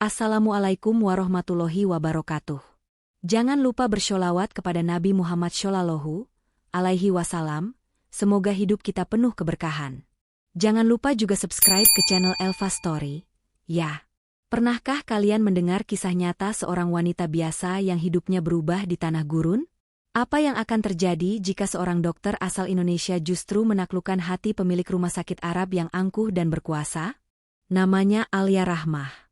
Assalamualaikum warahmatullahi wabarakatuh. Jangan lupa bersholawat kepada Nabi Muhammad Shallallahu alaihi wasallam. Semoga hidup kita penuh keberkahan. Jangan lupa juga subscribe ke channel Elva Story. Ya, pernahkah kalian mendengar kisah nyata seorang wanita biasa yang hidupnya berubah di tanah gurun? Apa yang akan terjadi jika seorang dokter asal Indonesia justru menaklukkan hati pemilik rumah sakit Arab yang angkuh dan berkuasa? Namanya Alia Rahmah.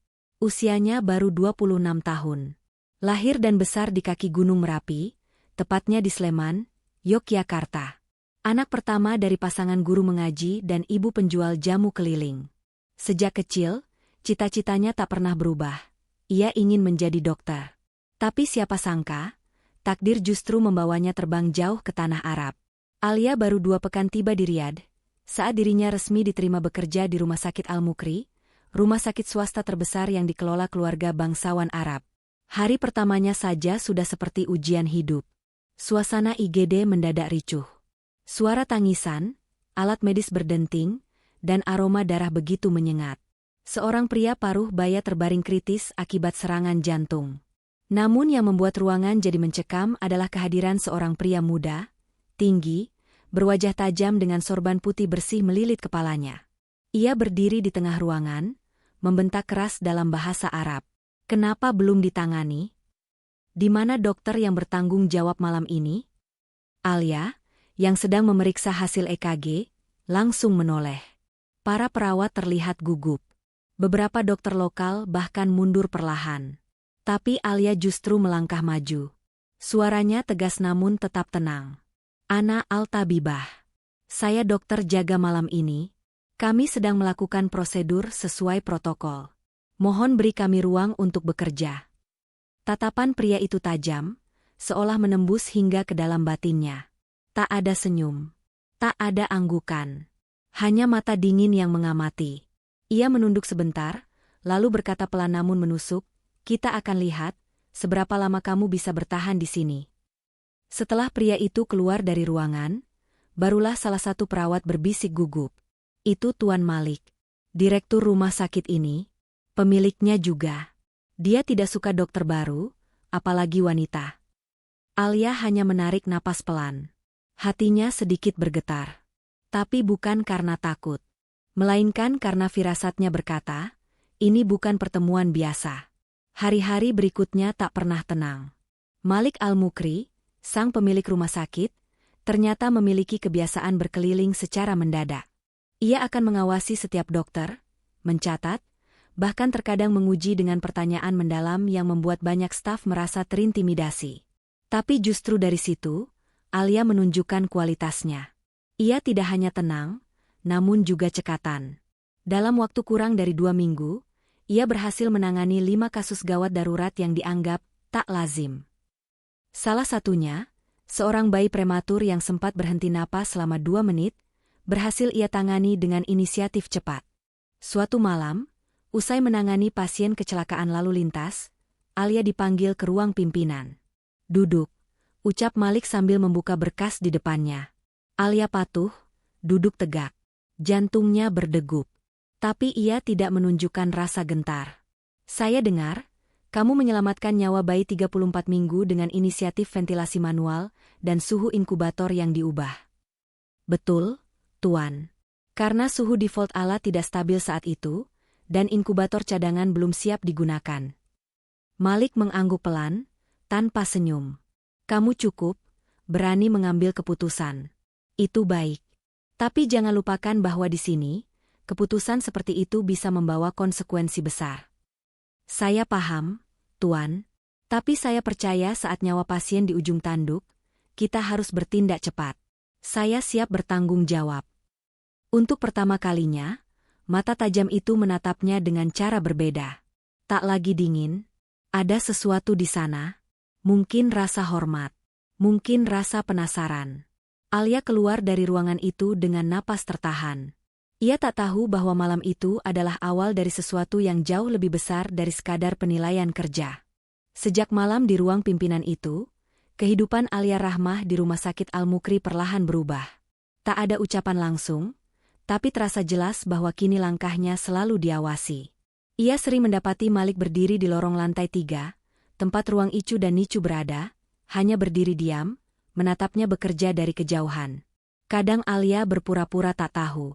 Usianya baru 26 tahun. Lahir dan besar di kaki Gunung Merapi, tepatnya di Sleman, Yogyakarta. Anak pertama dari pasangan guru mengaji dan ibu penjual jamu keliling. Sejak kecil, cita-citanya tak pernah berubah. Ia ingin menjadi dokter. Tapi siapa sangka, takdir justru membawanya terbang jauh ke tanah Arab. Alia baru 2 pekan tiba di Riyadh, saat dirinya resmi diterima bekerja di Rumah Sakit Al-Mukri, rumah sakit swasta terbesar yang dikelola keluarga bangsawan Arab. Hari pertamanya saja sudah seperti ujian hidup. Suasana IGD mendadak ricuh. Suara tangisan, alat medis berdenting, dan aroma darah begitu menyengat. Seorang pria paruh baya terbaring kritis akibat serangan jantung. Namun yang membuat ruangan jadi mencekam adalah kehadiran seorang pria muda, tinggi, berwajah tajam dengan sorban putih bersih melilit kepalanya. Ia berdiri di tengah ruangan, membentak keras dalam bahasa Arab. Kenapa belum ditangani? Di mana dokter yang bertanggung jawab malam ini? Alia, yang sedang memeriksa hasil EKG, langsung menoleh. Para perawat terlihat gugup. Beberapa dokter lokal bahkan mundur perlahan. Tapi Alia justru melangkah maju. Suaranya tegas namun tetap tenang. Ana Al-Tabibah. Saya dokter jaga malam ini. Kami sedang melakukan prosedur sesuai protokol. Mohon beri kami ruang untuk bekerja. Tatapan pria itu tajam, seolah menembus hingga ke dalam batinnya. Tak ada senyum. Tak ada anggukan. Hanya mata dingin yang mengamati. Ia menunduk sebentar, lalu berkata pelan namun menusuk, "Kita akan lihat, seberapa lama kamu bisa bertahan di sini." Setelah pria itu keluar dari ruangan, barulah salah satu perawat berbisik gugup. Itu Tuan Malik, direktur rumah sakit ini, pemiliknya juga. Dia tidak suka dokter baru, apalagi wanita. Alia hanya menarik napas pelan. Hatinya sedikit bergetar. Tapi bukan karena takut. Melainkan karena firasatnya berkata, ini bukan pertemuan biasa. Hari-hari berikutnya tak pernah tenang. Malik Al-Mukri, sang pemilik rumah sakit, ternyata memiliki kebiasaan berkeliling secara mendadak. Ia akan mengawasi setiap dokter, mencatat, bahkan terkadang menguji dengan pertanyaan mendalam yang membuat banyak staf merasa terintimidasi. Tapi justru dari situ, Alia menunjukkan kualitasnya. Ia tidak hanya tenang, namun juga cekatan. Dalam waktu kurang dari 2 minggu, ia berhasil menangani 5 kasus gawat darurat yang dianggap tak lazim. Salah satunya, seorang bayi prematur yang sempat berhenti napas selama 2 menit, berhasil ia tangani dengan inisiatif cepat. Suatu malam, usai menangani pasien kecelakaan lalu lintas, Alia dipanggil ke ruang pimpinan. "Duduk," ucap Malik sambil membuka berkas di depannya. Alia patuh, duduk tegak. Jantungnya berdegup. Tapi ia tidak menunjukkan rasa gentar. "Saya dengar, kamu menyelamatkan nyawa bayi 34 minggu dengan inisiatif ventilasi manual dan suhu inkubator yang diubah." "Betul, Tuan. Karena suhu default alat tidak stabil saat itu, dan inkubator cadangan belum siap digunakan." Malik mengangguk pelan, tanpa senyum. "Kamu cukup berani mengambil keputusan. Itu baik. Tapi jangan lupakan bahwa di sini, keputusan seperti itu bisa membawa konsekuensi besar." "Saya paham, Tuan. Tapi saya percaya saat nyawa pasien di ujung tanduk, kita harus bertindak cepat. Saya siap bertanggung jawab." Untuk pertama kalinya, mata tajam itu menatapnya dengan cara berbeda. Tak lagi dingin, ada sesuatu di sana. Mungkin rasa hormat, mungkin rasa penasaran. Alia keluar dari ruangan itu dengan napas tertahan. Ia tak tahu bahwa malam itu adalah awal dari sesuatu yang jauh lebih besar dari sekadar penilaian kerja. Sejak malam di ruang pimpinan itu, kehidupan Alia Rahmah di Rumah Sakit Al-Mukri perlahan berubah. Tak ada ucapan langsung, tapi terasa jelas bahwa kini langkahnya selalu diawasi. Ia sering mendapati Malik berdiri di lorong lantai 3, tempat ruang Icu dan Nicu berada, hanya berdiri diam, menatapnya bekerja dari kejauhan. Kadang Alia berpura-pura tak tahu.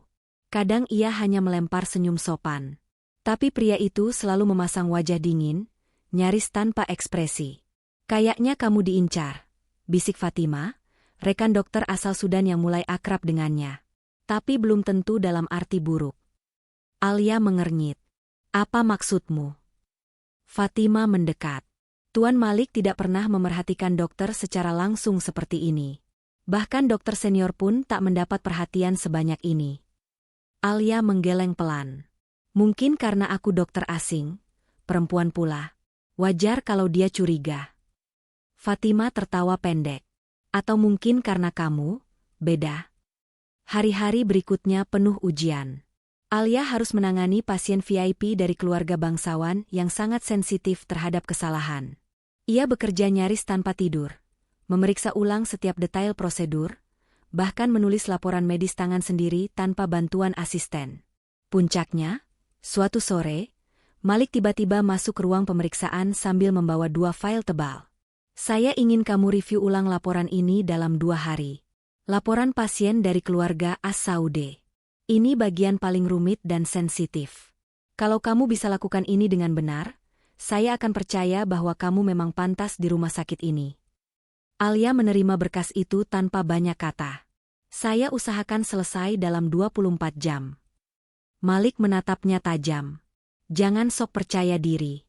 Kadang ia hanya melempar senyum sopan. Tapi pria itu selalu memasang wajah dingin, nyaris tanpa ekspresi. Kayaknya kamu diincar, bisik Fatima, rekan dokter asal Sudan yang mulai akrab dengannya. Tapi belum tentu dalam arti buruk. Alia mengernyit. Apa maksudmu? Fatima mendekat. Tuan Malik tidak pernah memerhatikan dokter secara langsung seperti ini. Bahkan dokter senior pun tak mendapat perhatian sebanyak ini. Alia menggeleng pelan. Mungkin karena aku dokter asing, perempuan pula. Wajar kalau dia curiga. Fatima tertawa pendek. Atau mungkin karena kamu, beda. Hari-hari berikutnya penuh ujian. Alia harus menangani pasien VIP dari keluarga bangsawan yang sangat sensitif terhadap kesalahan. Ia bekerja nyaris tanpa tidur, memeriksa ulang setiap detail prosedur, bahkan menulis laporan medis tangan sendiri tanpa bantuan asisten. Puncaknya, suatu sore, Malik tiba-tiba masuk ke ruang pemeriksaan sambil membawa 2 file tebal. Saya ingin kamu review ulang laporan ini dalam 2 hari. Laporan pasien dari keluarga As-Saude. Ini bagian paling rumit dan sensitif. Kalau kamu bisa lakukan ini dengan benar, saya akan percaya bahwa kamu memang pantas di rumah sakit ini. Alia menerima berkas itu tanpa banyak kata. Saya usahakan selesai dalam 24 jam. Malik menatapnya tajam. Jangan sok percaya diri.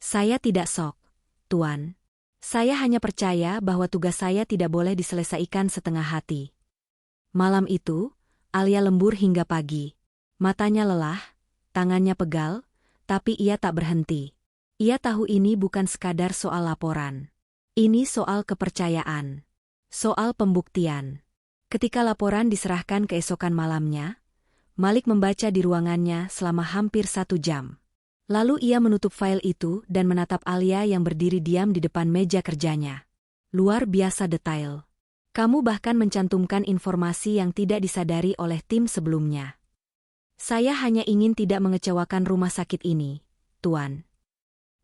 Saya tidak sok, Tuan. Saya hanya percaya bahwa tugas saya tidak boleh diselesaikan setengah hati. Malam itu, Alia lembur hingga pagi. Matanya lelah, tangannya pegal, tapi ia tak berhenti. Ia tahu ini bukan sekadar soal laporan. Ini soal kepercayaan. Soal pembuktian. Ketika laporan diserahkan keesokan malamnya, Malik membaca di ruangannya selama hampir 1 jam. Lalu ia menutup file itu dan menatap Alia yang berdiri diam di depan meja kerjanya. Luar biasa detail. Kamu bahkan mencantumkan informasi yang tidak disadari oleh tim sebelumnya. Saya hanya ingin tidak mengecewakan rumah sakit ini, Tuan.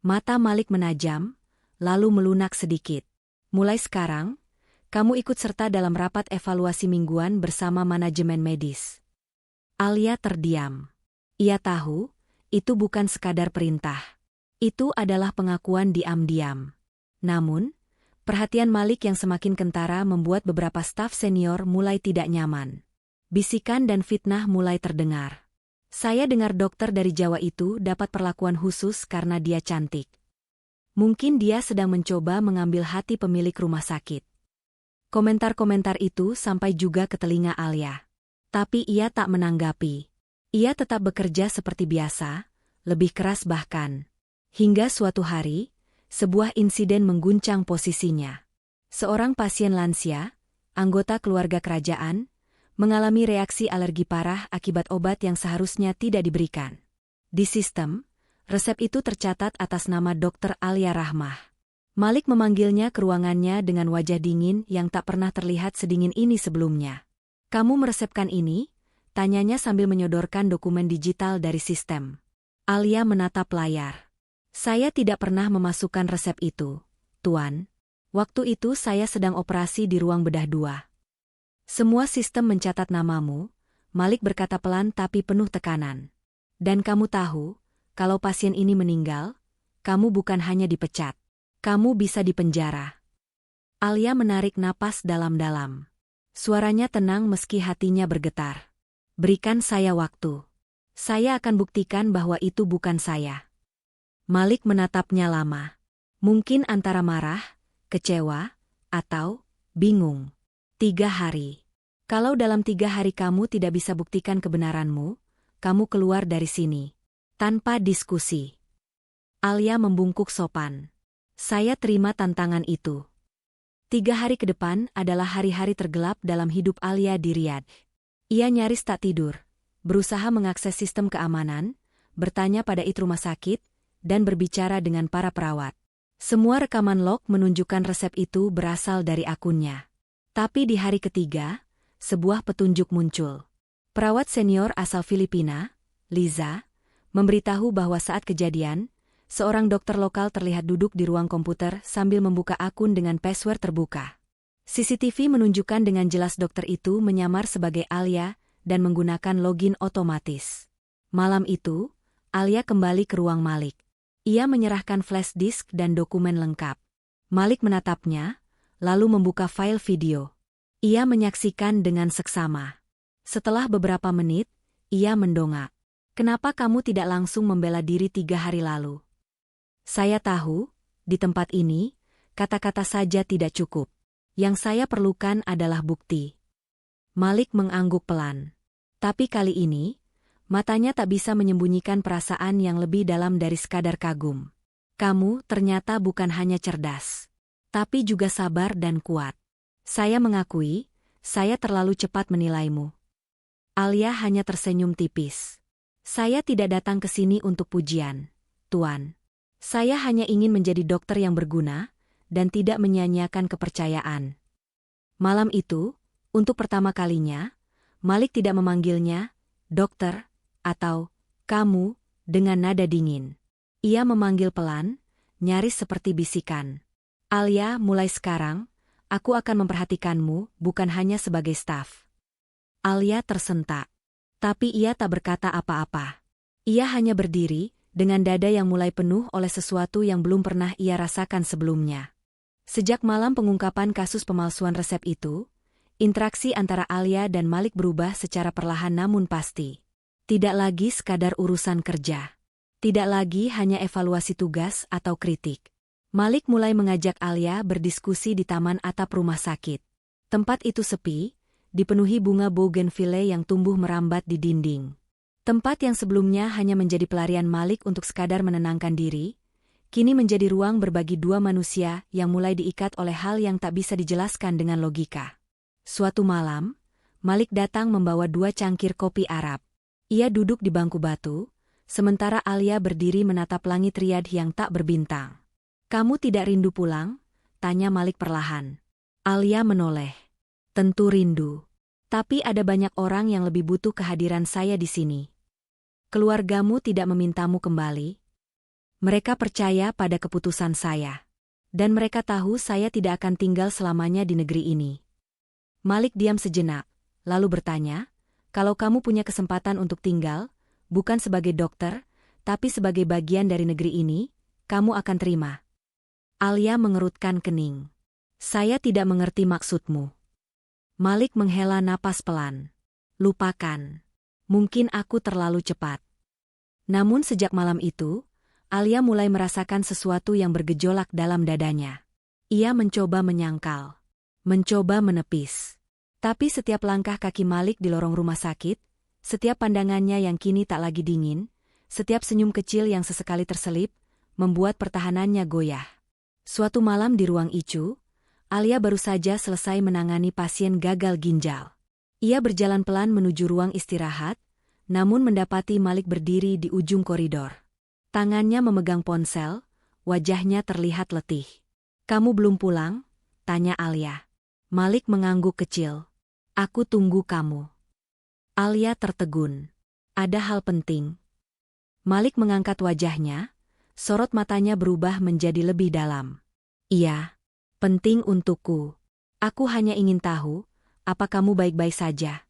Mata Malik menajam, lalu melunak sedikit. Mulai sekarang, kamu ikut serta dalam rapat evaluasi mingguan bersama manajemen medis. Alia terdiam. Ia tahu, itu bukan sekadar perintah. Itu adalah pengakuan diam-diam. Namun, perhatian Malik yang semakin kentara membuat beberapa staf senior mulai tidak nyaman. Bisikan dan fitnah mulai terdengar. Saya dengar dokter dari Jawa itu dapat perlakuan khusus karena dia cantik. Mungkin dia sedang mencoba mengambil hati pemilik rumah sakit. Komentar-komentar itu sampai juga ke telinga Alia. Tapi ia tak menanggapi. Ia tetap bekerja seperti biasa, lebih keras bahkan. Hingga suatu hari, sebuah insiden mengguncang posisinya. Seorang pasien lansia, anggota keluarga kerajaan, mengalami reaksi alergi parah akibat obat yang seharusnya tidak diberikan. Di sistem, resep itu tercatat atas nama Dr. Alia Rahmah. Malik memanggilnya ke ruangannya dengan wajah dingin yang tak pernah terlihat sedingin ini sebelumnya. Kamu meresepkan ini? Tanyanya sambil menyodorkan dokumen digital dari sistem. Alia menatap layar. Saya tidak pernah memasukkan resep itu, Tuan. Waktu itu saya sedang operasi di ruang bedah 2. Semua sistem mencatat namamu, Malik berkata pelan tapi penuh tekanan. Dan kamu tahu, kalau pasien ini meninggal, kamu bukan hanya dipecat. Kamu bisa dipenjara. Alia menarik napas dalam-dalam. Suaranya tenang meski hatinya bergetar. Berikan saya waktu. Saya akan buktikan bahwa itu bukan saya. Malik menatapnya lama. Mungkin antara marah, kecewa, atau bingung. 3 hari. Kalau dalam 3 hari kamu tidak bisa buktikan kebenaranmu, kamu keluar dari sini. Tanpa diskusi. Alia membungkuk sopan. Saya terima tantangan itu. 3 hari ke depan adalah hari-hari tergelap dalam hidup Alia di Riyadh. Ia nyaris tak tidur, berusaha mengakses sistem keamanan, bertanya pada IT rumah sakit, dan berbicara dengan para perawat. Semua rekaman log menunjukkan resep itu berasal dari akunnya. Tapi di hari ketiga, sebuah petunjuk muncul. Perawat senior asal Filipina, Liza, memberitahu bahwa saat kejadian, seorang dokter lokal terlihat duduk di ruang komputer sambil membuka akun dengan password terbuka. CCTV menunjukkan dengan jelas dokter itu menyamar sebagai Alia dan menggunakan login otomatis. Malam itu, Alia kembali ke ruang Malik. Ia menyerahkan flash disk dan dokumen lengkap. Malik menatapnya, lalu membuka file video. Ia menyaksikan dengan seksama. Setelah beberapa menit, ia mendongak. "Kenapa kamu tidak langsung membela diri 3 hari lalu?" "Saya tahu, di tempat ini, kata-kata saja tidak cukup. Yang saya perlukan adalah bukti." Malik mengangguk pelan. Tapi kali ini, matanya tak bisa menyembunyikan perasaan yang lebih dalam dari sekadar kagum. "Kamu ternyata bukan hanya cerdas, tapi juga sabar dan kuat. Saya mengakui, saya terlalu cepat menilaimu." Alia hanya tersenyum tipis. "Saya tidak datang ke sini untuk pujian, Tuan. Saya hanya ingin menjadi dokter yang berguna, dan tidak menyia-nyiakan kepercayaan." Malam itu, untuk pertama kalinya, Malik tidak memanggilnya dokter atau kamu dengan nada dingin. Ia memanggil pelan, nyaris seperti bisikan. "Alia, mulai sekarang, aku akan memperhatikanmu bukan hanya sebagai staf." Alia tersentak. Tapi ia tak berkata apa-apa. Ia hanya berdiri, dengan dada yang mulai penuh oleh sesuatu yang belum pernah ia rasakan sebelumnya. Sejak malam pengungkapan kasus pemalsuan resep itu, interaksi antara Alia dan Malik berubah secara perlahan namun pasti. Tidak lagi sekadar urusan kerja. Tidak lagi hanya evaluasi tugas atau kritik. Malik mulai mengajak Alia berdiskusi di taman atap rumah sakit. Tempat itu sepi, dipenuhi bunga bougainville yang tumbuh merambat di dinding. Tempat yang sebelumnya hanya menjadi pelarian Malik untuk sekadar menenangkan diri, kini menjadi ruang berbagi dua manusia yang mulai diikat oleh hal yang tak bisa dijelaskan dengan logika. Suatu malam, Malik datang membawa 2 cangkir kopi Arab. Ia duduk di bangku batu, sementara Alia berdiri menatap langit Riyadh yang tak berbintang. "Kamu tidak rindu pulang?" tanya Malik perlahan. Alia menoleh. "Tentu rindu. Tapi ada banyak orang yang lebih butuh kehadiran saya di sini." "Keluargamu tidak memintamu kembali?" "Mereka percaya pada keputusan saya. Dan mereka tahu saya tidak akan tinggal selamanya di negeri ini." Malik diam sejenak, lalu bertanya, "Kalau kamu punya kesempatan untuk tinggal, bukan sebagai dokter, tapi sebagai bagian dari negeri ini, kamu akan terima?" Alia mengerutkan kening. "Saya tidak mengerti maksudmu." Malik menghela napas pelan. "Lupakan. Mungkin aku terlalu cepat." Namun sejak malam itu, Alia mulai merasakan sesuatu yang bergejolak dalam dadanya. Ia mencoba menyangkal. Mencoba menepis. Tapi setiap langkah kaki Malik di lorong rumah sakit, setiap pandangannya yang kini tak lagi dingin, setiap senyum kecil yang sesekali terselip, membuat pertahanannya goyah. Suatu malam di ruang ICU, Alia baru saja selesai menangani pasien gagal ginjal. Ia berjalan pelan menuju ruang istirahat, namun mendapati Malik berdiri di ujung koridor. Tangannya memegang ponsel, wajahnya terlihat letih. "Kamu belum pulang?" tanya Alia. Malik mengangguk kecil. "Aku tunggu kamu." Alia tertegun. "Ada hal penting?" Malik mengangkat wajahnya, sorot matanya berubah menjadi lebih dalam. "Iya. Penting untukku. Aku hanya ingin tahu, apa kamu baik-baik saja?"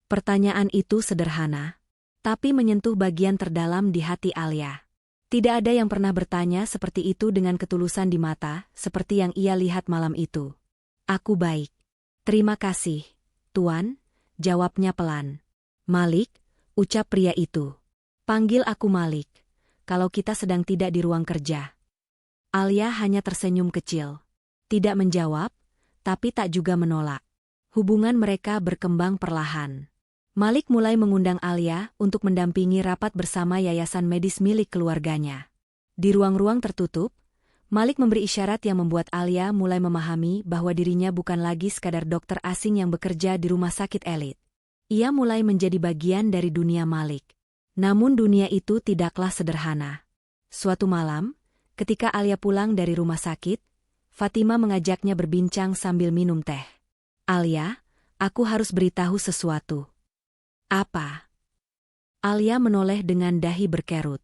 Pertanyaan itu sederhana, tapi menyentuh bagian terdalam di hati Alia. Tidak ada yang pernah bertanya seperti itu dengan ketulusan di mata, seperti yang ia lihat malam itu. "Aku baik. Terima kasih, Tuan," jawabnya pelan. "Malik," ucap pria itu. "Panggil aku Malik, kalau kita sedang tidak di ruang kerja." Alia hanya tersenyum kecil. Tidak menjawab, tapi tak juga menolak. Hubungan mereka berkembang perlahan. Malik mulai mengundang Alia untuk mendampingi rapat bersama yayasan medis milik keluarganya. Di ruang-ruang tertutup, Malik memberi isyarat yang membuat Alia mulai memahami bahwa dirinya bukan lagi sekadar dokter asing yang bekerja di rumah sakit elit. Ia mulai menjadi bagian dari dunia Malik. Namun dunia itu tidaklah sederhana. Suatu malam, ketika Alia pulang dari rumah sakit, Fatima mengajaknya berbincang sambil minum teh. "Alia, aku harus beritahu sesuatu." "Apa?" Alia menoleh dengan dahi berkerut.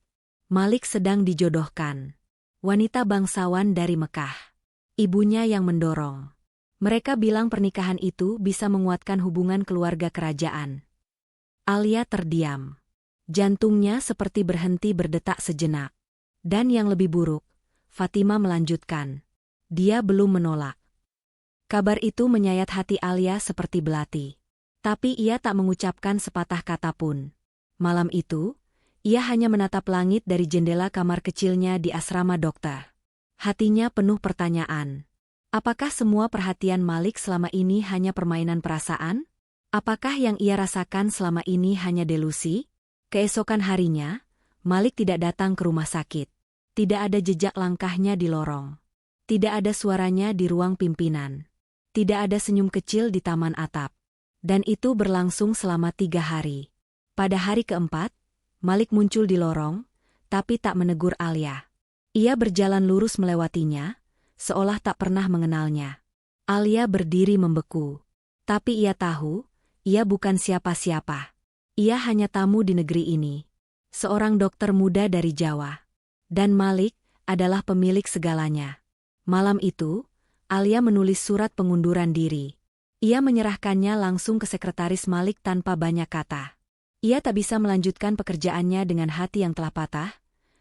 Malik sedang dijodohkan. Wanita bangsawan dari Mekah. Ibunya yang mendorong. Mereka bilang pernikahan itu bisa menguatkan hubungan keluarga kerajaan. Alia terdiam. Jantungnya seperti berhenti berdetak sejenak. Dan yang lebih buruk, Fatima melanjutkan. Dia belum menolak. Kabar itu menyayat hati Alia seperti belati. Tapi ia tak mengucapkan sepatah kata pun. Malam itu, ia hanya menatap langit dari jendela kamar kecilnya di asrama dokter. Hatinya penuh pertanyaan. Apakah semua perhatian Malik selama ini hanya permainan perasaan? Apakah yang ia rasakan selama ini hanya delusi? Keesokan harinya, Malik tidak datang ke rumah sakit. Tidak ada jejak langkahnya di lorong. Tidak ada suaranya di ruang pimpinan. Tidak ada senyum kecil di taman atap. Dan itu berlangsung selama 3 hari. Pada hari keempat, Malik muncul di lorong, tapi tak menegur Alia. Ia berjalan lurus melewatinya, seolah tak pernah mengenalnya. Alia berdiri membeku. Tapi ia tahu, ia bukan siapa-siapa. Ia hanya tamu di negeri ini. Seorang dokter muda dari Jawa. Dan Malik adalah pemilik segalanya. Malam itu, Alia menulis surat pengunduran diri. Ia menyerahkannya langsung ke sekretaris Malik tanpa banyak kata. Ia tak bisa melanjutkan pekerjaannya dengan hati yang telah patah,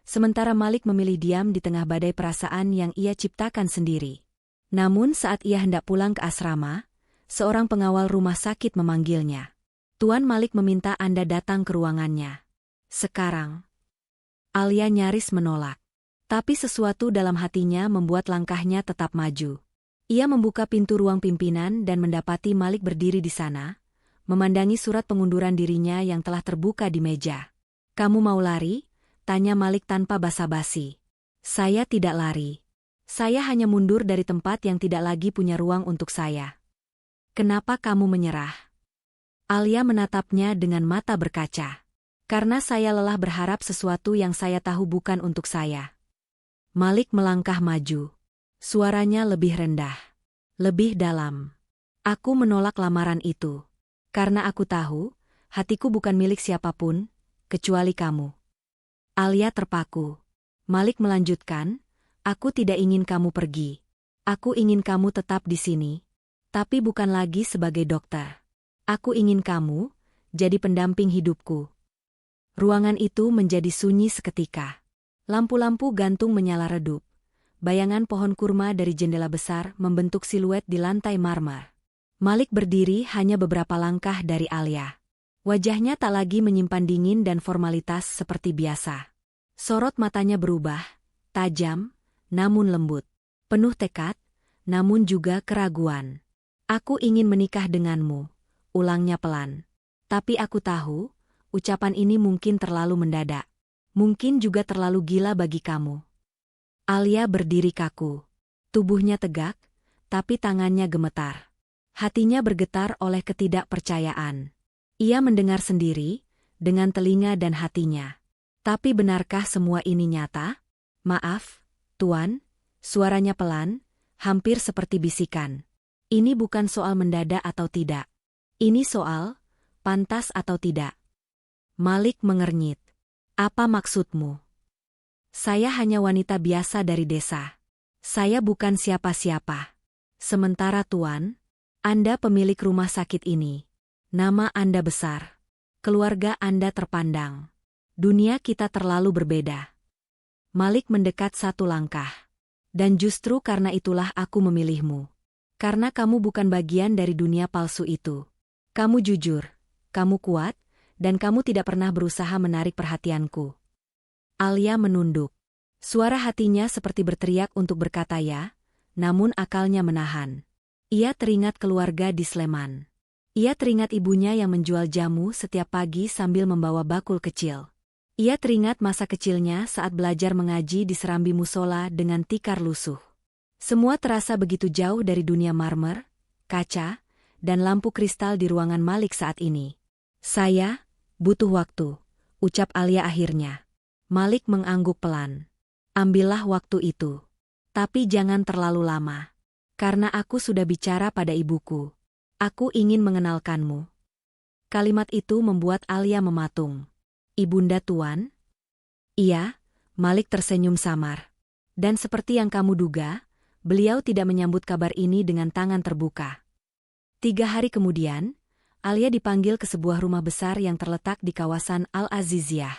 sementara Malik memilih diam di tengah badai perasaan yang ia ciptakan sendiri. Namun saat ia hendak pulang ke asrama, seorang pengawal rumah sakit memanggilnya. Tuan Malik meminta Anda datang ke ruangannya. Sekarang. Alia nyaris menolak. Tapi sesuatu dalam hatinya membuat langkahnya tetap maju. Ia membuka pintu ruang pimpinan dan mendapati Malik berdiri di sana, memandangi surat pengunduran dirinya yang telah terbuka di meja. Kamu mau lari? Tanya Malik tanpa basa-basi. Saya tidak lari. Saya hanya mundur dari tempat yang tidak lagi punya ruang untuk saya. Kenapa kamu menyerah? Alia menatapnya dengan mata berkaca. Karena saya lelah berharap sesuatu yang saya tahu bukan untuk saya. Malik melangkah maju. Suaranya lebih rendah. Lebih dalam. Aku menolak lamaran itu. Karena aku tahu, hatiku bukan milik siapapun, kecuali kamu. Alia terpaku. Malik melanjutkan, aku tidak ingin kamu pergi. Aku ingin kamu tetap di sini. Tapi bukan lagi sebagai dokter. Aku ingin kamu jadi pendamping hidupku. Ruangan itu menjadi sunyi seketika. Lampu-lampu gantung menyala redup. Bayangan pohon kurma dari jendela besar membentuk siluet di lantai marmer. Malik berdiri hanya beberapa langkah dari Alia. Wajahnya tak lagi menyimpan dingin dan formalitas seperti biasa. Sorot matanya berubah, tajam, namun lembut. Penuh tekad, namun juga keraguan. Aku ingin menikah denganmu, ulangnya pelan. Tapi aku tahu, ucapan ini mungkin terlalu mendadak. Mungkin juga terlalu gila bagi kamu. Alia berdiri kaku. Tubuhnya tegak, tapi tangannya gemetar. Hatinya bergetar oleh ketidakpercayaan. Ia mendengar sendiri, dengan telinga dan hatinya. Tapi benarkah semua ini nyata? Maaf, Tuan, suaranya pelan, hampir seperti bisikan. Ini bukan soal mendadak atau tidak. Ini soal, pantas atau tidak. Malik mengernyit. Apa maksudmu? Saya hanya wanita biasa dari desa. Saya bukan siapa-siapa. Sementara Tuan, Anda pemilik rumah sakit ini. Nama Anda besar. Keluarga Anda terpandang. Dunia kita terlalu berbeda. Malik mendekat satu langkah. Dan justru karena itulah aku memilihmu. Karena kamu bukan bagian dari dunia palsu itu. Kamu jujur, kamu kuat, dan kamu tidak pernah berusaha menarik perhatianku. Alia menunduk. Suara hatinya seperti berteriak untuk berkata ya, namun akalnya menahan. Ia teringat keluarga di Sleman. Ia teringat ibunya yang menjual jamu setiap pagi sambil membawa bakul kecil. Ia teringat masa kecilnya saat belajar mengaji di serambi musola dengan tikar lusuh. Semua terasa begitu jauh dari dunia marmer, kaca, dan lampu kristal di ruangan Malik saat ini. Saya butuh waktu, ucap Alia akhirnya. Malik mengangguk pelan. Ambillah waktu itu. Tapi jangan terlalu lama. Karena aku sudah bicara pada ibuku. Aku ingin mengenalkanmu. Kalimat itu membuat Alia mematung. Ibunda Tuan? Iya, Malik tersenyum samar. Dan seperti yang kamu duga, beliau tidak menyambut kabar ini dengan tangan terbuka. 3 hari kemudian, Alia dipanggil ke sebuah rumah besar yang terletak di kawasan Al-Aziziyah.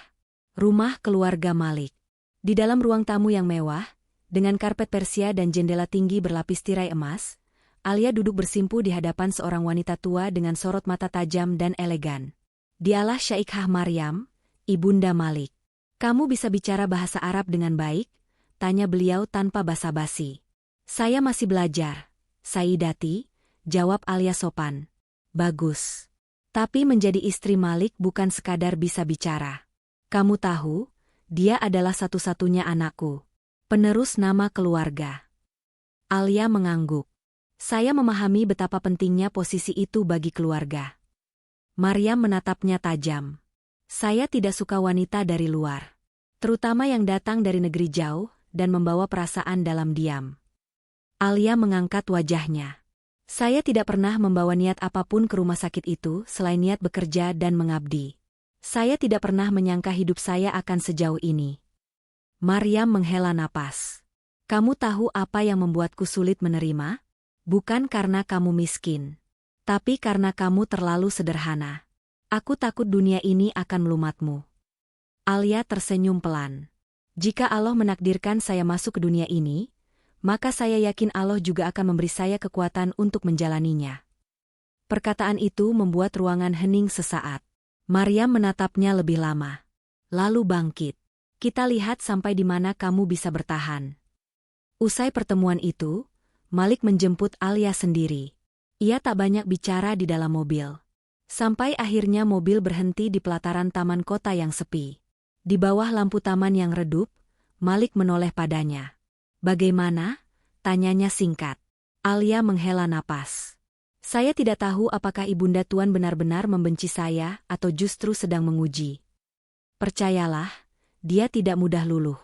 Rumah keluarga Malik. Di dalam ruang tamu yang mewah, dengan karpet Persia dan jendela tinggi berlapis tirai emas, Alia duduk bersimpu di hadapan seorang wanita tua dengan sorot mata tajam dan elegan. Dialah Syaikha Maryam, ibunda Malik. Kamu bisa bicara bahasa Arab dengan baik? Tanya beliau tanpa basa-basi. Saya masih belajar, Sayyidati, jawab Alia sopan. Bagus. Tapi menjadi istri Malik bukan sekadar bisa bicara. Kamu tahu, dia adalah satu-satunya anakku. Penerus nama keluarga. Alia mengangguk. Saya memahami betapa pentingnya posisi itu bagi keluarga. Maryam menatapnya tajam. Saya tidak suka wanita dari luar. Terutama yang datang dari negeri jauh dan membawa perasaan dalam diam. Alia mengangkat wajahnya. Saya tidak pernah membawa niat apapun ke rumah sakit itu selain niat bekerja dan mengabdi. Saya tidak pernah menyangka hidup saya akan sejauh ini. Maryam menghela napas. Kamu tahu apa yang membuatku sulit menerima? Bukan karena kamu miskin. Tapi karena kamu terlalu sederhana. Aku takut dunia ini akan melumatmu. Alia tersenyum pelan. Jika Allah menakdirkan saya masuk ke dunia ini, maka saya yakin Allah juga akan memberi saya kekuatan untuk menjalaninya. Perkataan itu membuat ruangan hening sesaat. Maryam menatapnya lebih lama. Lalu bangkit. Kita lihat sampai di mana kamu bisa bertahan. Usai pertemuan itu, Malik menjemput Alia sendiri. Ia tak banyak bicara di dalam mobil. Sampai akhirnya mobil berhenti di pelataran taman kota yang sepi. Di bawah lampu taman yang redup, Malik menoleh padanya. Bagaimana? Tanyanya singkat. Alia menghela napas. Saya tidak tahu apakah Ibunda Tuan benar-benar membenci saya atau justru sedang menguji. Percayalah, dia tidak mudah luluh.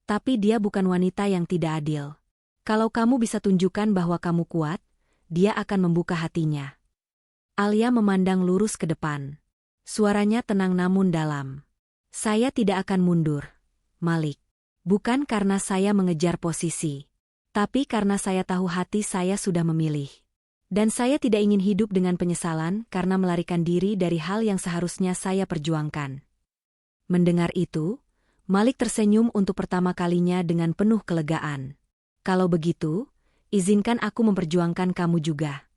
Tapi dia bukan wanita yang tidak adil. Kalau kamu bisa tunjukkan bahwa kamu kuat, dia akan membuka hatinya. Alia memandang lurus ke depan. Suaranya tenang namun dalam. Saya tidak akan mundur, Malik. Bukan karena saya mengejar posisi. Tapi karena saya tahu hati saya sudah memilih. Dan saya tidak ingin hidup dengan penyesalan karena melarikan diri dari hal yang seharusnya saya perjuangkan. Mendengar itu, Malik tersenyum untuk pertama kalinya dengan penuh kelegaan. Kalau begitu, izinkan aku memperjuangkan kamu juga.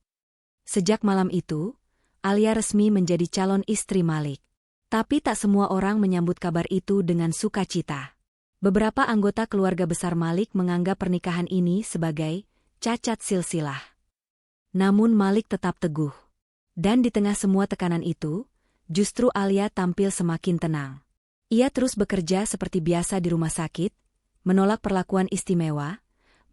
Sejak malam itu, Alia resmi menjadi calon istri Malik. Tapi tak semua orang menyambut kabar itu dengan sukacita. Beberapa anggota keluarga besar Malik menganggap pernikahan ini sebagai cacat silsilah. Namun Malik tetap teguh. Dan di tengah semua tekanan itu, justru Alia tampil semakin tenang. Ia terus bekerja seperti biasa di rumah sakit, menolak perlakuan istimewa,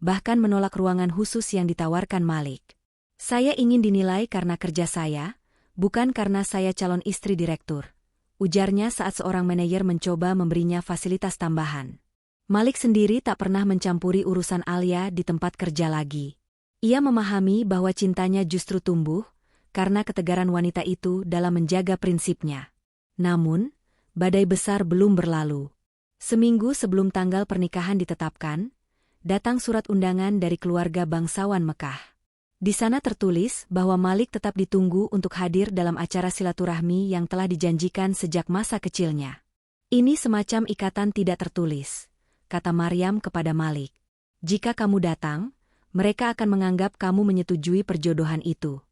bahkan menolak ruangan khusus yang ditawarkan Malik. Saya ingin dinilai karena kerja saya, bukan karena saya calon istri direktur. Ujarnya saat seorang manajer mencoba memberinya fasilitas tambahan. Malik sendiri tak pernah mencampuri urusan Alia di tempat kerja lagi. Ia memahami bahwa cintanya justru tumbuh karena ketegaran wanita itu dalam menjaga prinsipnya. Namun, badai besar belum berlalu. Seminggu sebelum tanggal pernikahan ditetapkan, datang surat undangan dari keluarga bangsawan Mekah. Di sana tertulis bahwa Malik tetap ditunggu untuk hadir dalam acara silaturahmi yang telah dijanjikan sejak masa kecilnya. Ini semacam ikatan tidak tertulis, kata Maryam kepada Malik. Jika kamu datang, mereka akan menganggap kamu menyetujui perjodohan itu.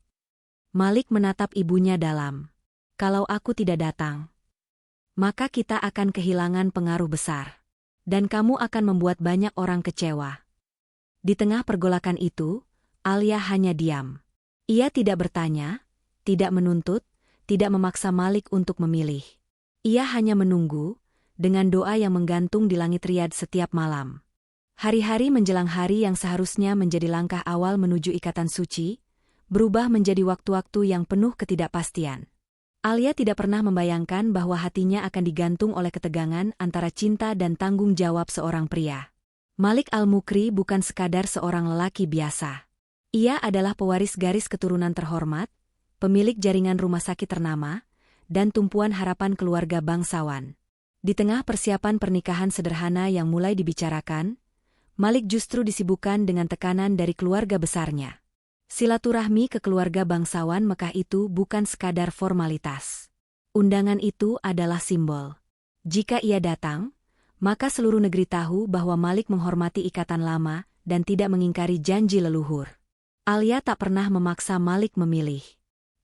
Malik menatap ibunya dalam. Kalau aku tidak datang, maka kita akan kehilangan pengaruh besar. Dan kamu akan membuat banyak orang kecewa. Di tengah pergolakan itu, Alia hanya diam. Ia tidak bertanya, tidak menuntut, tidak memaksa Malik untuk memilih. Ia hanya menunggu, dengan doa yang menggantung di langit Riyadh setiap malam. Hari-hari menjelang hari yang seharusnya menjadi langkah awal menuju ikatan suci, berubah menjadi waktu-waktu yang penuh ketidakpastian. Alia tidak pernah membayangkan bahwa hatinya akan digantung oleh ketegangan antara cinta dan tanggung jawab seorang pria. Malik Al-Mukri bukan sekadar seorang lelaki biasa. Ia adalah pewaris garis keturunan terhormat, pemilik jaringan rumah sakit ternama, dan tumpuan harapan keluarga bangsawan. Di tengah persiapan pernikahan sederhana yang mulai dibicarakan, Malik justru disibukkan dengan tekanan dari keluarga besarnya. Silaturahmi ke keluarga bangsawan Mekah itu bukan sekadar formalitas. Undangan itu adalah simbol. Jika ia datang, maka seluruh negeri tahu bahwa Malik menghormati ikatan lama dan tidak mengingkari janji leluhur. Alia tak pernah memaksa Malik memilih.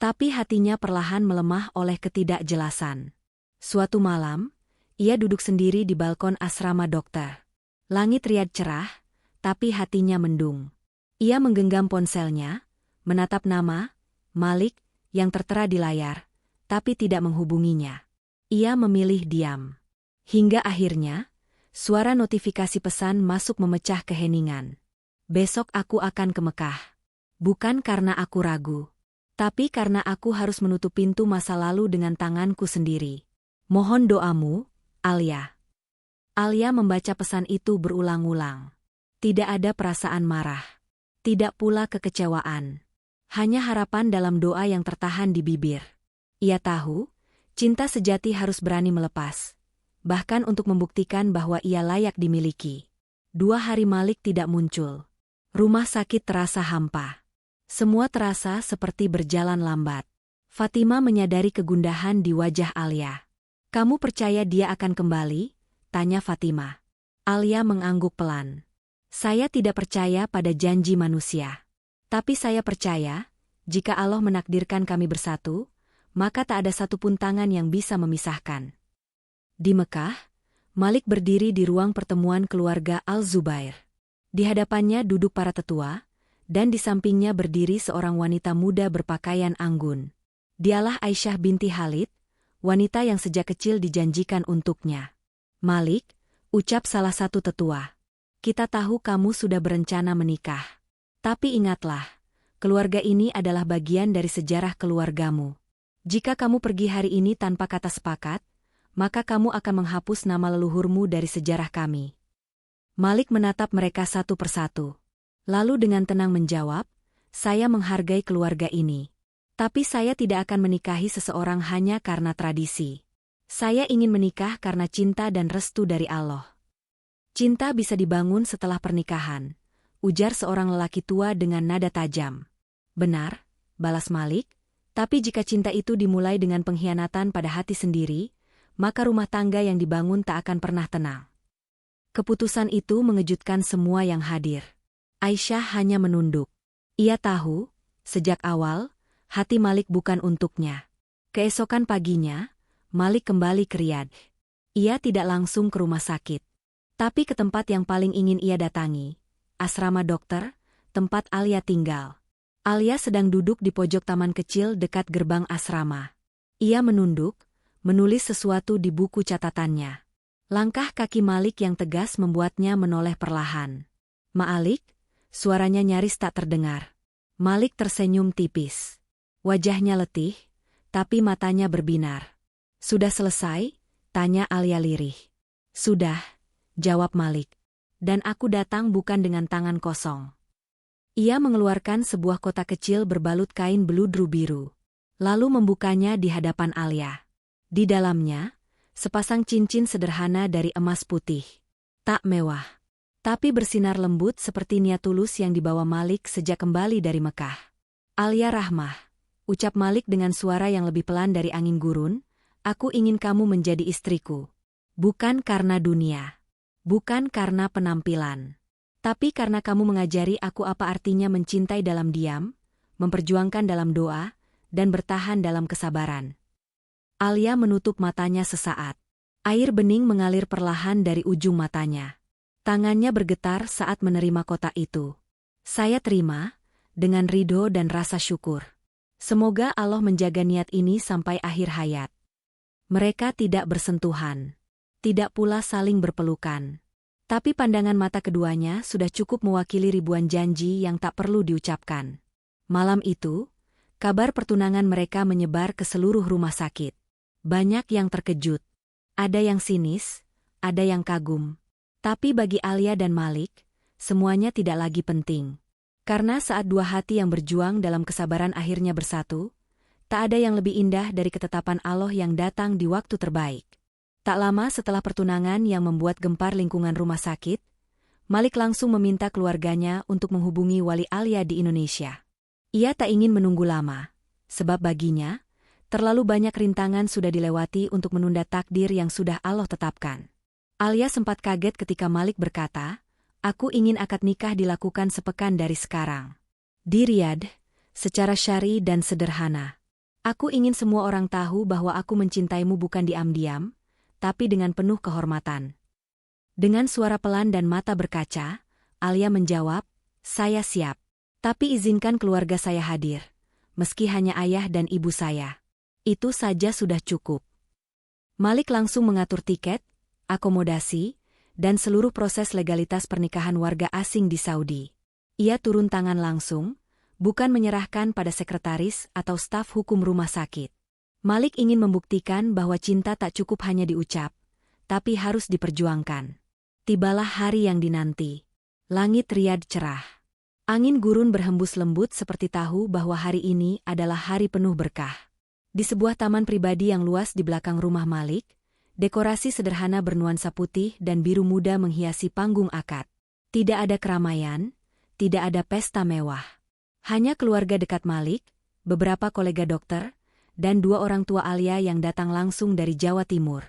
Tapi hatinya perlahan melemah oleh ketidakjelasan. Suatu malam, ia duduk sendiri di balkon asrama dokter. Langit riad cerah, tapi hatinya mendung. Ia menggenggam ponselnya, menatap nama, Malik, yang tertera di layar, tapi tidak menghubunginya. Ia memilih diam. Hingga akhirnya, suara notifikasi pesan masuk memecah keheningan. Besok aku akan ke Mekah. Bukan karena aku ragu, tapi karena aku harus menutup pintu masa lalu dengan tanganku sendiri. Mohon doamu, Alia. Alia membaca pesan itu berulang-ulang. Tidak ada perasaan marah. Tidak pula kekecewaan. Hanya harapan dalam doa yang tertahan di bibir. Ia tahu, cinta sejati harus berani melepas. Bahkan untuk membuktikan bahwa ia layak dimiliki. 2 hari Malik tidak muncul. Rumah sakit terasa hampa. Semua terasa seperti berjalan lambat. Fatima menyadari kegundahan di wajah Alia. "Kamu percaya dia akan kembali?" tanya Fatima. Alia mengangguk pelan. "Saya tidak percaya pada janji manusia. Tapi saya percaya, jika Allah menakdirkan kami bersatu, maka tak ada satupun tangan yang bisa memisahkan." Di Mekah, Malik berdiri di ruang pertemuan keluarga Al-Zubair. Di hadapannya duduk para tetua, dan di sampingnya berdiri seorang wanita muda berpakaian anggun. Dialah Aisyah binti Khalid, wanita yang sejak kecil dijanjikan untuknya. "Malik," ucap salah satu tetua, "kita tahu kamu sudah berencana menikah. Tapi ingatlah, keluarga ini adalah bagian dari sejarah keluargamu. Jika kamu pergi hari ini tanpa kata sepakat, maka kamu akan menghapus nama leluhurmu dari sejarah kami." Malik menatap mereka satu persatu. Lalu dengan tenang menjawab, "Saya menghargai keluarga ini. Tapi saya tidak akan menikahi seseorang hanya karena tradisi. Saya ingin menikah karena cinta dan restu dari Allah." "Cinta bisa dibangun setelah pernikahan," ujar seorang lelaki tua dengan nada tajam. "Benar," balas Malik, "tapi jika cinta itu dimulai dengan pengkhianatan pada hati sendiri, maka rumah tangga yang dibangun tak akan pernah tenang." Keputusan itu mengejutkan semua yang hadir. Aisyah hanya menunduk. Ia tahu, sejak awal, hati Malik bukan untuknya. Keesokan paginya, Malik kembali ke Riyadh. Ia tidak langsung ke rumah sakit, tapi ke tempat yang paling ingin ia datangi, asrama dokter, tempat Alia tinggal. Alia sedang duduk di pojok taman kecil dekat gerbang asrama. Ia menunduk, menulis sesuatu di buku catatannya. Langkah kaki Malik yang tegas membuatnya menoleh perlahan. "Malik?" Suaranya nyaris tak terdengar. Malik tersenyum tipis. Wajahnya letih, tapi matanya berbinar. "Sudah selesai?" tanya Alia lirih. "Sudah," jawab Malik. "Dan aku datang bukan dengan tangan kosong." Ia mengeluarkan sebuah kotak kecil berbalut kain beludru biru. Lalu membukanya di hadapan Alia. Di dalamnya, sepasang cincin sederhana dari emas putih. Tak mewah, tapi bersinar lembut seperti niat tulus yang dibawa Malik sejak kembali dari Mekah. "Alia Rahmah," ucap Malik dengan suara yang lebih pelan dari angin gurun, "aku ingin kamu menjadi istriku. Bukan karena dunia. Bukan karena penampilan. Tapi karena kamu mengajari aku apa artinya mencintai dalam diam, memperjuangkan dalam doa, dan bertahan dalam kesabaran." Alia menutup matanya sesaat. Air bening mengalir perlahan dari ujung matanya. Tangannya bergetar saat menerima kotak itu. "Saya terima, dengan ridho dan rasa syukur. Semoga Allah menjaga niat ini sampai akhir hayat." Mereka tidak bersentuhan. Tidak pula saling berpelukan. Tapi pandangan mata keduanya sudah cukup mewakili ribuan janji yang tak perlu diucapkan. Malam itu, kabar pertunangan mereka menyebar ke seluruh rumah sakit. Banyak yang terkejut. Ada yang sinis, ada yang kagum. Tapi bagi Alia dan Malik, semuanya tidak lagi penting. Karena saat dua hati yang berjuang dalam kesabaran akhirnya bersatu, Tak ada yang lebih indah dari ketetapan Allah yang datang di waktu terbaik. Tak lama setelah pertunangan yang membuat gempar lingkungan rumah sakit, Malik langsung meminta keluarganya untuk menghubungi wali Alia di Indonesia. Ia tak ingin menunggu lama, sebab baginya, terlalu banyak rintangan sudah dilewati untuk menunda takdir yang sudah Allah tetapkan. Alia sempat kaget ketika Malik berkata, "Aku ingin akad nikah dilakukan sepekan dari sekarang. Di Riyadh, secara syar'i dan sederhana. Aku ingin semua orang tahu bahwa aku mencintaimu bukan diam-diam, tapi dengan penuh kehormatan." Dengan suara pelan dan mata berkaca, Alia menjawab, "Saya siap. Tapi izinkan keluarga saya hadir, meski hanya ayah dan ibu saya. Itu saja sudah cukup." Malik langsung mengatur tiket, akomodasi, dan seluruh proses legalitas pernikahan warga asing di Saudi. Ia turun tangan langsung, bukan menyerahkan pada sekretaris atau staf hukum rumah sakit. Malik ingin membuktikan bahwa cinta tak cukup hanya diucap, tapi harus diperjuangkan. Tibalah hari yang dinanti. Langit Riyadh cerah. Angin gurun berhembus lembut seperti tahu bahwa hari ini adalah hari penuh berkah. Di sebuah taman pribadi yang luas di belakang rumah Malik, dekorasi sederhana bernuansa putih dan biru muda menghiasi panggung akad. Tidak ada keramaian, tidak ada pesta mewah. Hanya keluarga dekat Malik, beberapa kolega dokter, dan dua orang tua Alia yang datang langsung dari Jawa Timur.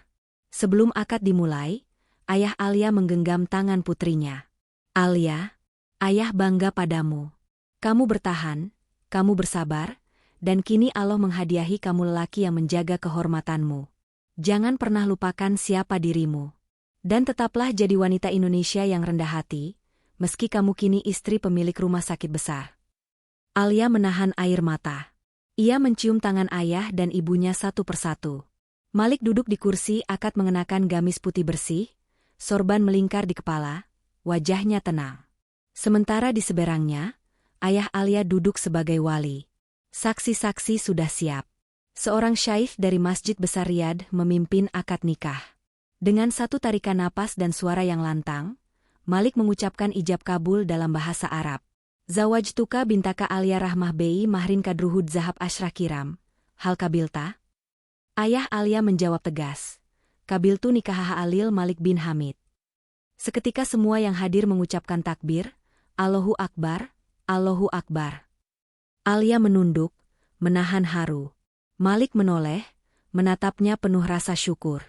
Sebelum akad dimulai, ayah Alia menggenggam tangan putrinya. "Alia, ayah bangga padamu. Kamu bertahan, kamu bersabar, dan kini Allah menghadiahi kamu lelaki yang menjaga kehormatanmu. Jangan pernah lupakan siapa dirimu. Dan tetaplah jadi wanita Indonesia yang rendah hati, meski kamu kini istri pemilik rumah sakit besar." Alia menahan air mata. Ia mencium tangan ayah dan ibunya satu persatu. Malik duduk di kursi akad mengenakan gamis putih bersih, sorban melingkar di kepala, wajahnya tenang. Sementara di seberangnya, ayah Alia duduk sebagai wali. Saksi-saksi sudah siap. Seorang syaikh dari Masjid Besar Riyadh memimpin akad nikah. Dengan satu tarikan napas dan suara yang lantang, Malik mengucapkan ijab kabul dalam bahasa Arab. "Zawajtuka bintaka Alia Rahmah Bey Mahrin Kadruhud Zahab Ashrah Kiram. Hal kabilta?" Ayah Alia menjawab tegas, "Kabiltu nikah Alil Malik bin Hamid." Seketika semua yang hadir mengucapkan takbir, "Allahu Akbar, Allahu Akbar." Alia menunduk, menahan haru. Malik menoleh, menatapnya penuh rasa syukur.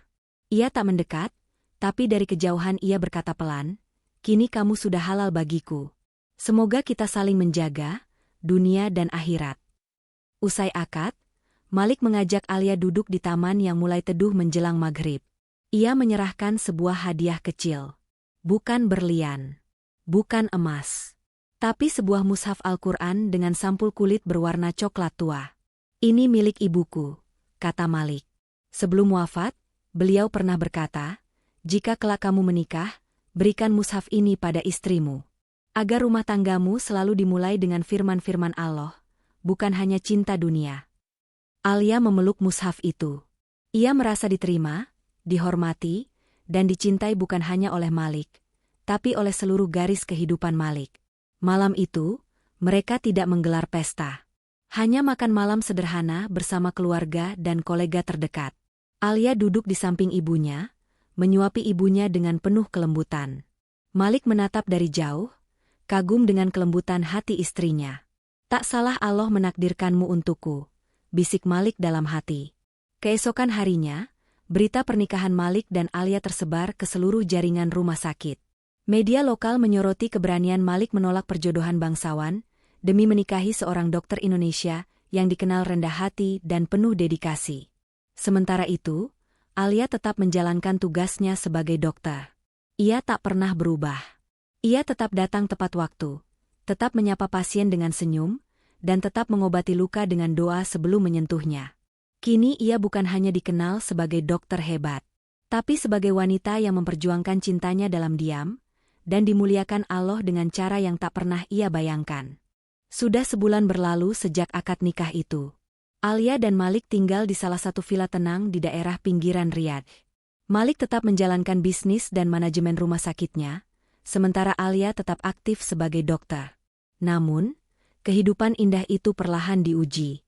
Ia tak mendekat, tapi dari kejauhan ia berkata pelan, "Kini kamu sudah halal bagiku. Semoga kita saling menjaga, dunia dan akhirat." Usai akad, Malik mengajak Alia duduk di taman yang mulai teduh menjelang maghrib. Ia menyerahkan sebuah hadiah kecil. Bukan berlian, bukan emas, tapi sebuah mushaf Al-Quran dengan sampul kulit berwarna coklat tua. "Ini milik ibuku," kata Malik. Sebelum wafat, beliau pernah berkata, "Jika kelak kamu menikah, berikan mushaf ini pada istrimu. Agar rumah tanggamu selalu dimulai dengan firman-firman Allah, bukan hanya cinta dunia." Alia memeluk mushaf itu. Ia merasa diterima, dihormati, dan dicintai bukan hanya oleh Malik, tapi oleh seluruh garis kehidupan Malik. Malam itu, mereka tidak menggelar pesta. Hanya makan malam sederhana bersama keluarga dan kolega terdekat. Alia duduk di samping ibunya, menyuapi ibunya dengan penuh kelembutan. Malik menatap dari jauh, kagum dengan kelembutan hati istrinya. "Tak salah Allah menakdirkanmu untukku," bisik Malik dalam hati. Keesokan harinya, berita pernikahan Malik dan Alia tersebar ke seluruh jaringan rumah sakit. Media lokal menyoroti keberanian Malik menolak perjodohan bangsawan, demi menikahi seorang dokter Indonesia yang dikenal rendah hati dan penuh dedikasi. Sementara itu, Alia tetap menjalankan tugasnya sebagai dokter. Ia tak pernah berubah. Ia tetap datang tepat waktu, tetap menyapa pasien dengan senyum, dan tetap mengobati luka dengan doa sebelum menyentuhnya. Kini ia bukan hanya dikenal sebagai dokter hebat, tapi sebagai wanita yang memperjuangkan cintanya dalam diam, dan dimuliakan Allah dengan cara yang tak pernah ia bayangkan. Sudah sebulan berlalu sejak akad nikah itu. Alia dan Malik tinggal di salah satu villa tenang di daerah pinggiran Riyadh. Malik tetap menjalankan bisnis dan manajemen rumah sakitnya, sementara Alia tetap aktif sebagai dokter. Namun, kehidupan indah itu perlahan diuji.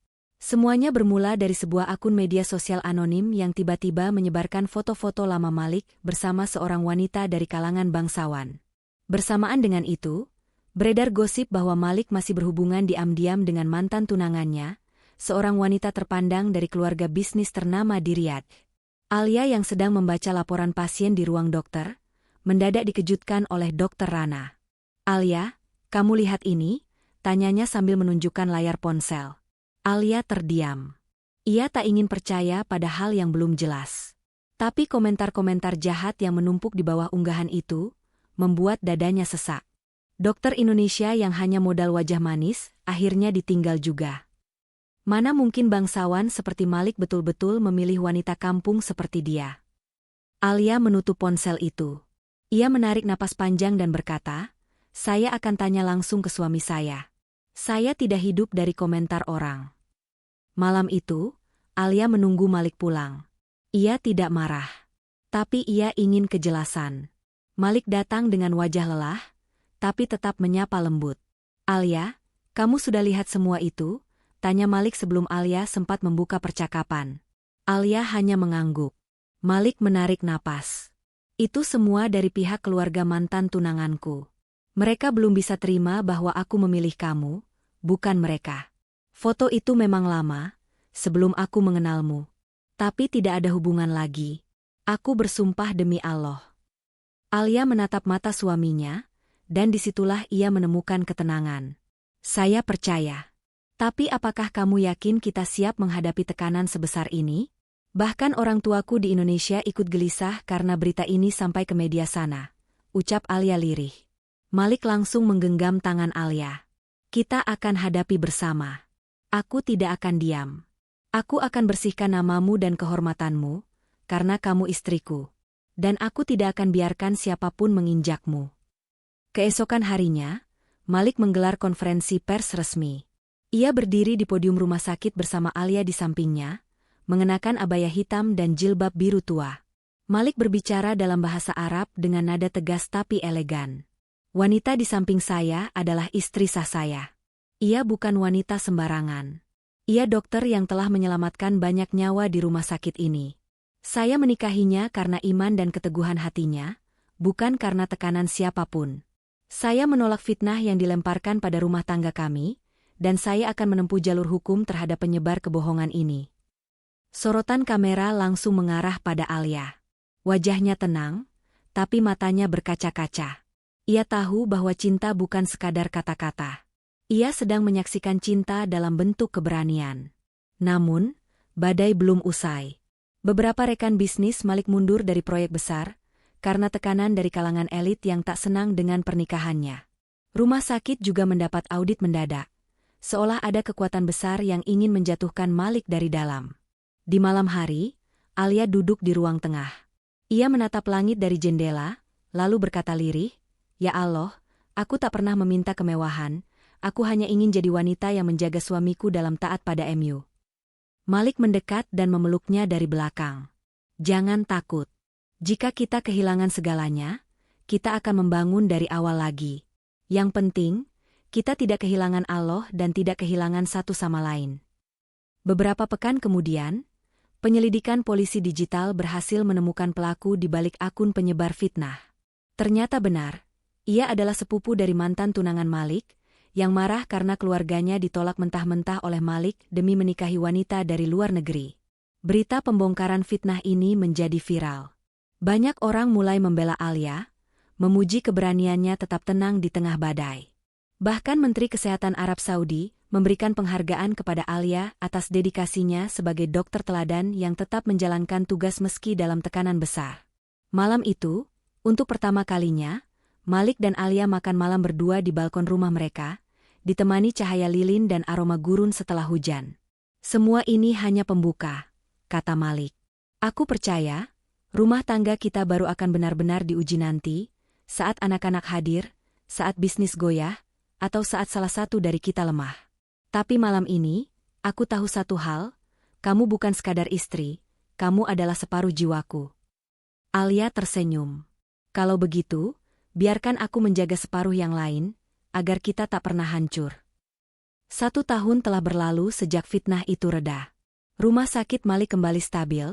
Semuanya bermula dari sebuah akun media sosial anonim yang tiba-tiba menyebarkan foto-foto lama Malik bersama seorang wanita dari kalangan bangsawan. Bersamaan dengan itu, beredar gosip bahwa Malik masih berhubungan diam-diam dengan mantan tunangannya, seorang wanita terpandang dari keluarga bisnis ternama di Riyadh. Alia yang sedang membaca laporan pasien di ruang dokter, mendadak dikejutkan oleh Dokter Rana. "Alia, kamu lihat ini?" tanyanya sambil menunjukkan layar ponsel. Alia terdiam. Ia tak ingin percaya pada hal yang belum jelas. Tapi komentar-komentar jahat yang menumpuk di bawah unggahan itu membuat dadanya sesak. Dokter Indonesia yang hanya modal wajah manis akhirnya ditinggal juga. Mana mungkin bangsawan seperti Malik betul-betul memilih wanita kampung seperti dia. Alia menutup ponsel itu. Ia menarik napas panjang dan berkata, "Saya akan tanya langsung ke suami saya. Saya tidak hidup dari komentar orang." Malam itu, Alia menunggu Malik pulang. Ia tidak marah. Tapi ia ingin kejelasan. Malik datang dengan wajah lelah, tapi tetap menyapa lembut. "Alia, kamu sudah lihat semua itu?" tanya Malik sebelum Alia sempat membuka percakapan. Alia hanya mengangguk. Malik menarik napas. "Itu semua dari pihak keluarga mantan tunanganku. Mereka belum bisa terima bahwa aku memilih kamu, bukan mereka. Foto itu memang lama, sebelum aku mengenalmu. Tapi tidak ada hubungan lagi. Aku bersumpah demi Allah." Alia menatap mata suaminya, dan disitulah ia menemukan ketenangan. "Saya percaya. Tapi apakah kamu yakin kita siap menghadapi tekanan sebesar ini? Bahkan orang tuaku di Indonesia ikut gelisah karena berita ini sampai ke media sana," ucap Alia lirih. Malik langsung menggenggam tangan Alia. "Kita akan hadapi bersama. Aku tidak akan diam. Aku akan bersihkan namamu dan kehormatanmu, karena kamu istriku. Dan aku tidak akan biarkan siapapun menginjakmu." Keesokan harinya, Malik menggelar konferensi pers resmi. Ia berdiri di podium rumah sakit bersama Alia di sampingnya, mengenakan abaya hitam dan jilbab biru tua. Malik berbicara dalam bahasa Arab dengan nada tegas tapi elegan. "Wanita di samping saya adalah istri sah saya. Ia bukan wanita sembarangan. Ia dokter yang telah menyelamatkan banyak nyawa di rumah sakit ini. Saya menikahinya karena iman dan keteguhan hatinya, bukan karena tekanan siapapun. Saya menolak fitnah yang dilemparkan pada rumah tangga kami, dan saya akan menempuh jalur hukum terhadap penyebar kebohongan ini." Sorotan kamera langsung mengarah pada Alia. Wajahnya tenang, tapi matanya berkaca-kaca. Ia tahu bahwa cinta bukan sekadar kata-kata. Ia sedang menyaksikan cinta dalam bentuk keberanian. Namun, badai belum usai. Beberapa rekan bisnis Malik mundur dari proyek besar, karena tekanan dari kalangan elit yang tak senang dengan pernikahannya. Rumah sakit juga mendapat audit mendadak, seolah ada kekuatan besar yang ingin menjatuhkan Malik dari dalam. Di malam hari, Alia duduk di ruang tengah. Ia menatap langit dari jendela, lalu berkata lirih, "Ya Allah, aku tak pernah meminta kemewahan. Aku hanya ingin jadi wanita yang menjaga suamiku dalam taat pada MU." Malik mendekat dan memeluknya dari belakang. "Jangan takut. Jika kita kehilangan segalanya, kita akan membangun dari awal lagi. Yang penting, kita tidak kehilangan Allah dan tidak kehilangan satu sama lain." Beberapa pekan kemudian, penyelidikan polisi digital berhasil menemukan pelaku di balik akun penyebar fitnah. Ternyata benar, ia adalah sepupu dari mantan tunangan Malik, yang marah karena keluarganya ditolak mentah-mentah oleh Malik demi menikahi wanita dari luar negeri. Berita pembongkaran fitnah ini menjadi viral. Banyak orang mulai membela Alia, memuji keberaniannya tetap tenang di tengah badai. Bahkan Menteri Kesehatan Arab Saudi memberikan penghargaan kepada Alia atas dedikasinya sebagai dokter teladan yang tetap menjalankan tugas meski dalam tekanan besar. Malam itu, untuk pertama kalinya, Malik dan Alia makan malam berdua di balkon rumah mereka, ditemani cahaya lilin dan aroma gurun setelah hujan. "Semua ini hanya pembuka," kata Malik. "Aku percaya, rumah tangga kita baru akan benar-benar diuji nanti, saat anak-anak hadir, saat bisnis goyah, atau saat salah satu dari kita lemah. Tapi malam ini, aku tahu satu hal, kamu bukan sekadar istri, kamu adalah separuh jiwaku." Alia tersenyum. "Kalau begitu, biarkan aku menjaga separuh yang lain, agar kita tak pernah hancur." 1 tahun telah berlalu sejak fitnah itu reda. Rumah sakit Malik kembali stabil,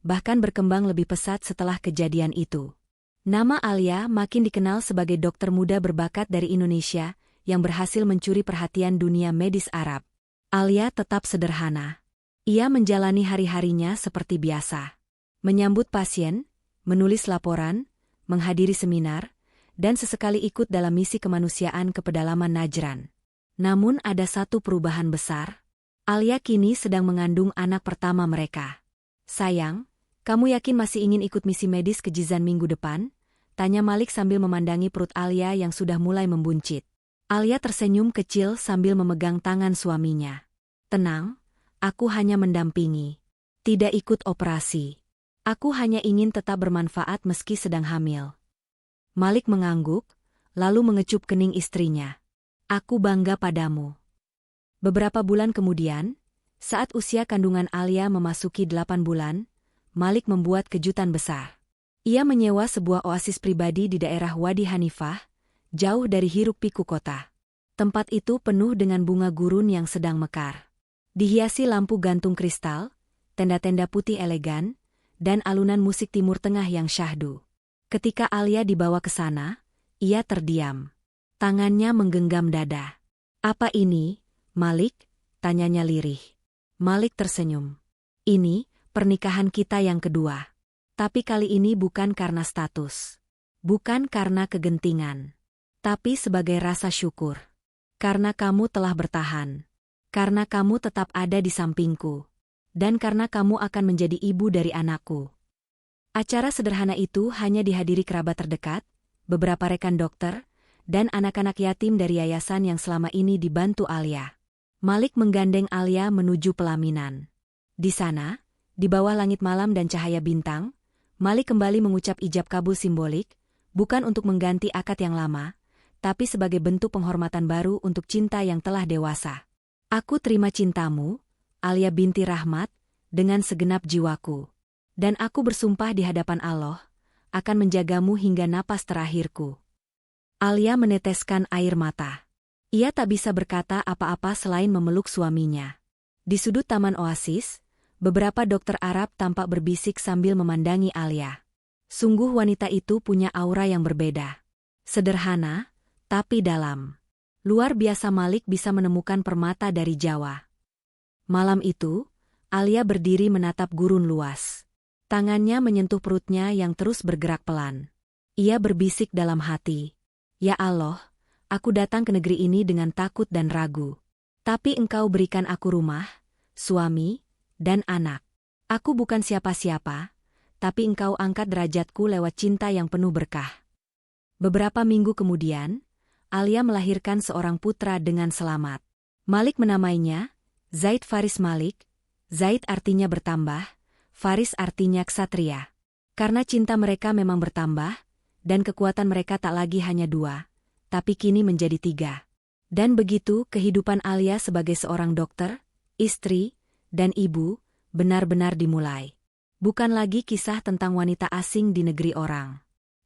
bahkan berkembang lebih pesat setelah kejadian itu. Nama Alia makin dikenal sebagai dokter muda berbakat dari Indonesia yang berhasil mencuri perhatian dunia medis Arab. Alia tetap sederhana. Ia menjalani hari-harinya seperti biasa. Menyambut pasien, menulis laporan, menghadiri seminar, dan sesekali ikut dalam misi kemanusiaan ke pedalaman Najran. Namun ada satu perubahan besar. Alia kini sedang mengandung anak pertama mereka. "Sayang, kamu yakin masih ingin ikut misi medis ke Jizan minggu depan?" tanya Malik sambil memandangi perut Alia yang sudah mulai membuncit. Alia tersenyum kecil sambil memegang tangan suaminya. "Tenang, aku hanya mendampingi. Tidak ikut operasi. Aku hanya ingin tetap bermanfaat meski sedang hamil." Malik mengangguk, lalu mengecup kening istrinya. "Aku bangga padamu." Beberapa bulan kemudian, saat usia kandungan Alia memasuki 8 bulan, Malik membuat kejutan besar. Ia menyewa sebuah oasis pribadi di daerah Wadi Hanifah, jauh dari hiruk-pikuk kota. Tempat itu penuh dengan bunga gurun yang sedang mekar. Dihiasi lampu gantung kristal, tenda-tenda putih elegan, dan alunan musik Timur Tengah yang syahdu. Ketika Alia dibawa ke sana, ia terdiam. Tangannya menggenggam dada. "Apa ini, Malik?" tanyanya lirih. Malik tersenyum. "Ini, pernikahan kita yang kedua. Tapi kali ini bukan karena status. Bukan karena kegentingan. Tapi sebagai rasa syukur. Karena kamu telah bertahan. Karena kamu tetap ada di sampingku. Dan karena kamu akan menjadi ibu dari anakku." Acara sederhana itu hanya dihadiri kerabat terdekat, beberapa rekan dokter, dan anak-anak yatim dari yayasan yang selama ini dibantu Alia. Malik menggandeng Alia menuju pelaminan. Di sana, di bawah langit malam dan cahaya bintang, Malik kembali mengucap ijab kabul simbolik, bukan untuk mengganti akad yang lama, tapi sebagai bentuk penghormatan baru untuk cinta yang telah dewasa. "Aku terima cintamu, Alia binti Rahmat, dengan segenap jiwaku. Dan aku bersumpah di hadapan Allah, akan menjagamu hingga napas terakhirku." Alia meneteskan air mata. Ia tak bisa berkata apa-apa selain memeluk suaminya. Di sudut taman oasis, beberapa dokter Arab tampak berbisik sambil memandangi Alia. Sungguh wanita itu punya aura yang berbeda. Sederhana, tapi dalam. Luar biasa. Malik bisa menemukan permata dari Jawa. Malam itu, Alia berdiri menatap gurun luas. Tangannya menyentuh perutnya yang terus bergerak pelan. Ia berbisik dalam hati, "Ya Allah, aku datang ke negeri ini dengan takut dan ragu. Tapi Engkau berikan aku rumah, suami, dan anak. Aku bukan siapa-siapa, tapi Engkau angkat derajatku lewat cinta yang penuh berkah." Beberapa minggu kemudian, Alia melahirkan seorang putra dengan selamat. Malik menamainya Zaid Faris Malik. Zaid artinya bertambah, Faris artinya ksatria. Karena cinta mereka memang bertambah, dan kekuatan mereka tak lagi hanya 2, tapi kini menjadi 3. Dan begitu kehidupan Alia sebagai seorang dokter, istri, dan ibu, benar-benar dimulai. Bukan lagi kisah tentang wanita asing di negeri orang.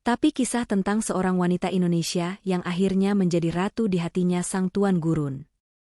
Tapi kisah tentang seorang wanita Indonesia yang akhirnya menjadi ratu di hatinya sang tuan gurun.